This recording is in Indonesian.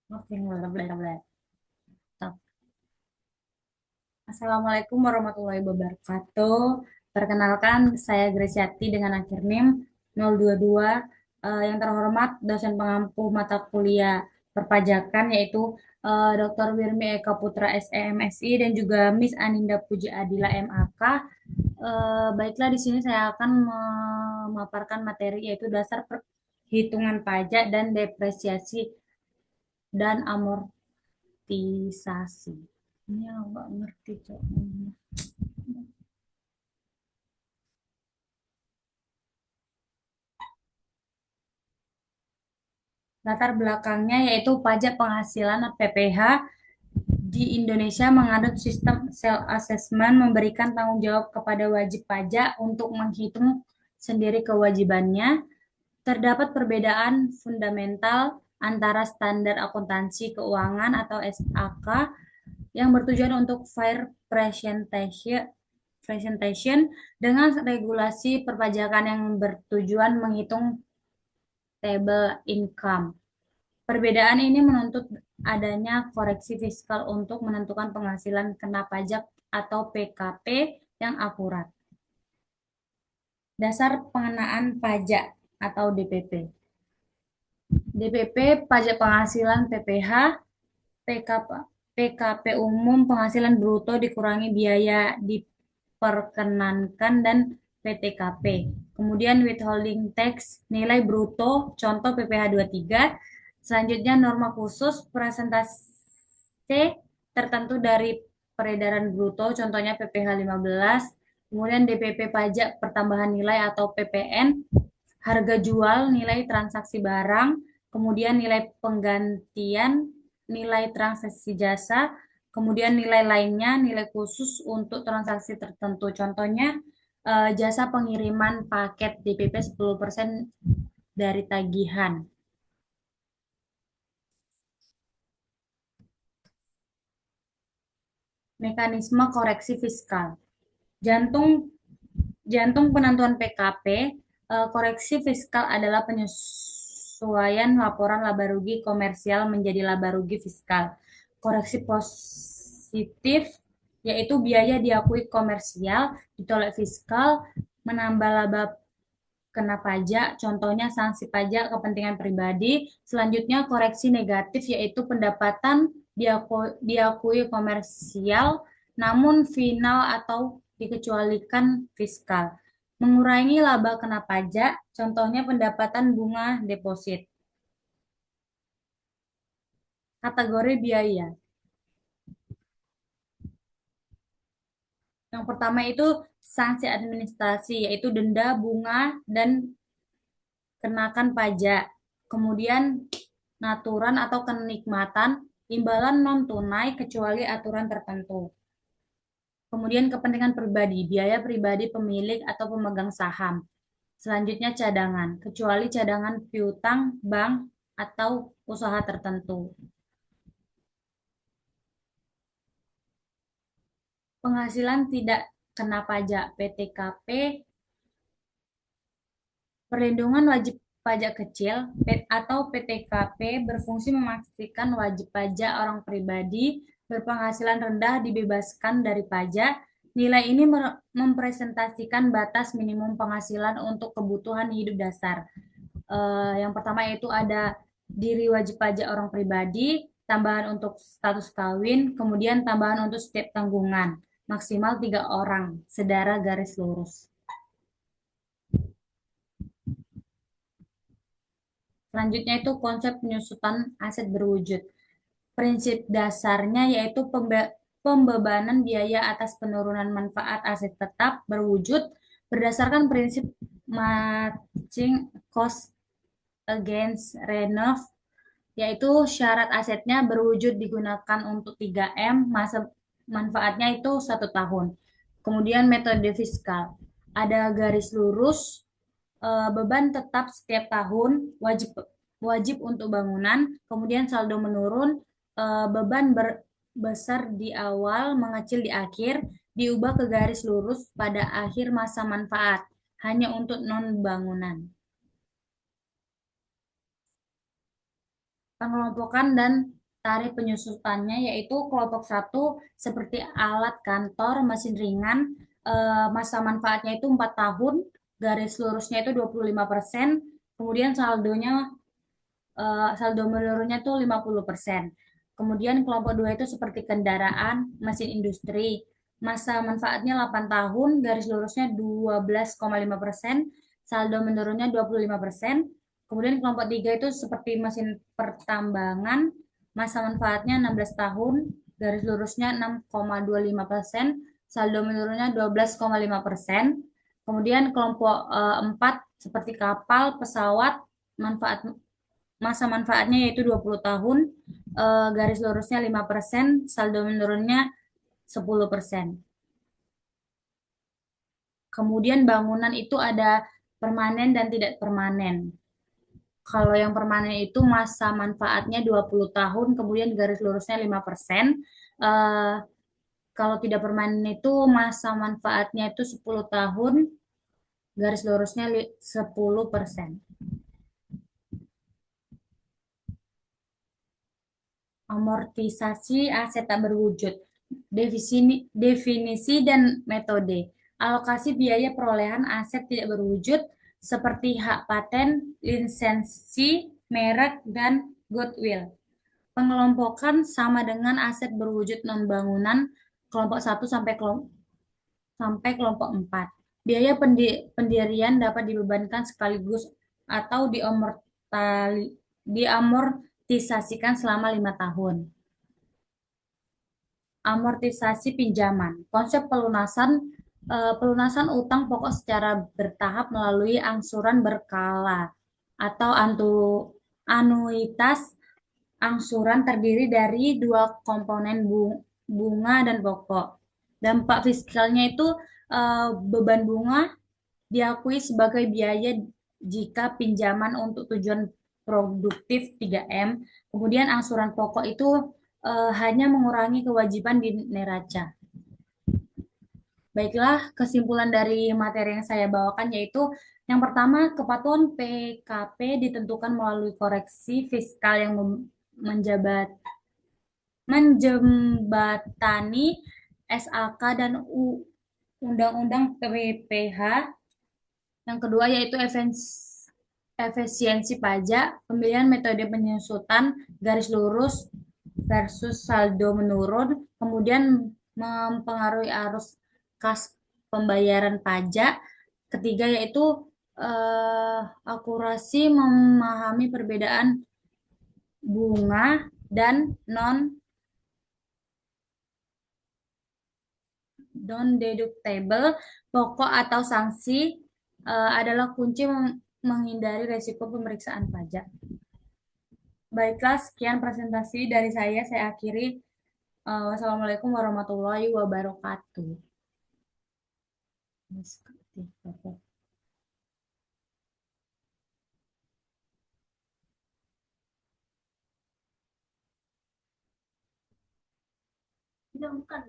Oke, Assalamualaikum warahmatullahi wabarakatuh. Perkenalkan, saya Graciati dengan akhir NIM 022. Yang terhormat, dosen pengampu mata kuliah perpajakan, yaitu Dr. Wirmi Eka Putra SEMSI dan juga Miss Aninda Puji Adila MAK. Baiklah, di sini saya akan memaparkan materi yaitu dasar perhitungan pajak dan depresiasi dan amortisasi. Ini nggak ngerti, Cok. Latar belakangnya yaitu pajak penghasilan (PPH) di Indonesia menganut sistem self assessment, memberikan tanggung jawab kepada wajib pajak untuk menghitung sendiri kewajibannya. Terdapat perbedaan fundamental antara standar akuntansi keuangan atau SAK yang bertujuan untuk fair presentation dengan regulasi perpajakan yang bertujuan menghitung table income. Perbedaan ini menuntut adanya koreksi fiskal untuk menentukan penghasilan kena pajak atau PKP yang akurat. Dasar pengenaan pajak atau DPP. DPP pajak penghasilan PPH, PKP umum penghasilan bruto dikurangi biaya diperkenankan dan PTKP. Kemudian withholding tax nilai bruto contoh PPh 23. Selanjutnya norma khusus persentase tertentu dari peredaran bruto contohnya PPh 15. Kemudian DPP pajak pertambahan nilai atau PPN, harga jual, nilai transaksi barang, kemudian nilai penggantian, nilai transaksi jasa, kemudian nilai lainnya, nilai khusus untuk transaksi tertentu. Contohnya jasa pengiriman paket DPP 10% dari tagihan. Mekanisme koreksi fiskal. Jantung jantung penentuan PKP, koreksi fiskal adalah penyesuaian laporan laba rugi komersial menjadi laba rugi fiskal. Koreksi positif yaitu biaya diakui komersial ditolak fiskal menambah laba kena pajak, contohnya sanksi pajak kepentingan pribadi. Selanjutnya koreksi negatif yaitu pendapatan diakui komersial namun final atau dikecualikan fiskal. Mengurangi laba kena pajak, contohnya pendapatan bunga deposit. Kategori biaya. Yang pertama itu sanksi administrasi, yaitu denda, bunga, dan kenakan pajak. Kemudian naturan atau kenikmatan, imbalan non tunai kecuali aturan tertentu. Kemudian kepentingan pribadi, biaya pribadi pemilik atau pemegang saham. Selanjutnya cadangan, kecuali cadangan piutang, bank, atau usaha tertentu. Penghasilan tidak kena pajak PTKP, perlindungan wajib pajak kecil atau PTKP berfungsi memastikan wajib pajak orang pribadi berpenghasilan rendah dibebaskan dari pajak. Nilai ini mempresentasikan batas minimum penghasilan untuk kebutuhan hidup dasar. Yang pertama yaitu ada diri wajib pajak orang pribadi, tambahan untuk status kawin, kemudian tambahan untuk setiap tanggungan, maksimal 3 orang, sedara garis lurus. Selanjutnya itu konsep penyusutan aset berwujud. Prinsip dasarnya yaitu pembebanan biaya atas penurunan manfaat aset tetap berwujud berdasarkan prinsip matching cost against renov, yaitu syarat asetnya berwujud digunakan untuk 3M, masa manfaatnya itu 1 tahun. Kemudian metode fiskal. Ada garis lurus, beban tetap setiap tahun, wajib wajib untuk bangunan, kemudian saldo menurun, beban besar di awal, mengecil di akhir, diubah ke garis lurus pada akhir masa manfaat, hanya untuk non bangunan. Pengelompokan dan tarif penyusutannya yaitu kelompok satu seperti alat kantor, mesin ringan, masa manfaatnya itu 4 tahun, garis lurusnya itu 25%, kemudian saldo menurunnya tuh 50%. Kemudian kelompok dua itu seperti kendaraan, mesin industri. Masa manfaatnya 8 tahun, garis lurusnya 12,5%, saldo menurunnya 25%. Kemudian kelompok tiga itu seperti mesin pertambangan, masa manfaatnya 16 tahun, garis lurusnya 6,25%, saldo menurunnya 12,5%. Kemudian kelompok 4 seperti kapal, pesawat, manfaat masa manfaatnya yaitu 20 tahun, garis lurusnya 5%, saldo menurunnya 10%. Kemudian bangunan itu ada permanen dan tidak permanen. Kalau yang permanen itu masa manfaatnya 20 tahun, kemudian garis lurusnya 5%. Eh, Kalau tidak permanen itu masa manfaatnya itu 10 tahun, garis lurusnya 10%. Amortisasi aset tak berwujud. Definisi dan metode. Alokasi biaya perolehan aset tidak berwujud seperti hak paten, lisensi, merek, dan goodwill. Pengelompokan sama dengan aset berwujud non-bangunan kelompok satu sampai kelompok 4. Biaya pendirian dapat dibebankan sekaligus atau diamortisasikan selama 5 tahun. Amortisasi pinjaman. Konsep pelunasan utang pokok secara bertahap melalui angsuran berkala atau anuitas. Angsuran terdiri dari dua komponen bunga dan pokok. Dampak fiskalnya itu beban bunga diakui sebagai biaya jika pinjaman untuk tujuan produktif 3M. Kemudian angsuran pokok itu hanya mengurangi kewajiban di neraca. Baiklah, kesimpulan dari materi yang saya bawakan yaitu yang pertama, kepatuhan PKP ditentukan melalui koreksi fiskal yang menjembatani SAK dan Undang-Undang PPH. Yang kedua yaitu efisiensi pajak, pemilihan metode penyusutan garis lurus versus saldo menurun, kemudian mempengaruhi arus kas pembayaran pajak. Ketiga yaitu akurasi memahami perbedaan bunga dan non deductible pokok atau sanksi adalah kunci menghindari resiko pemeriksaan pajak. Baiklah, sekian presentasi dari saya. Saya akhiri. Wassalamualaikum warahmatullahi wabarakatuh. Tidak, bukan.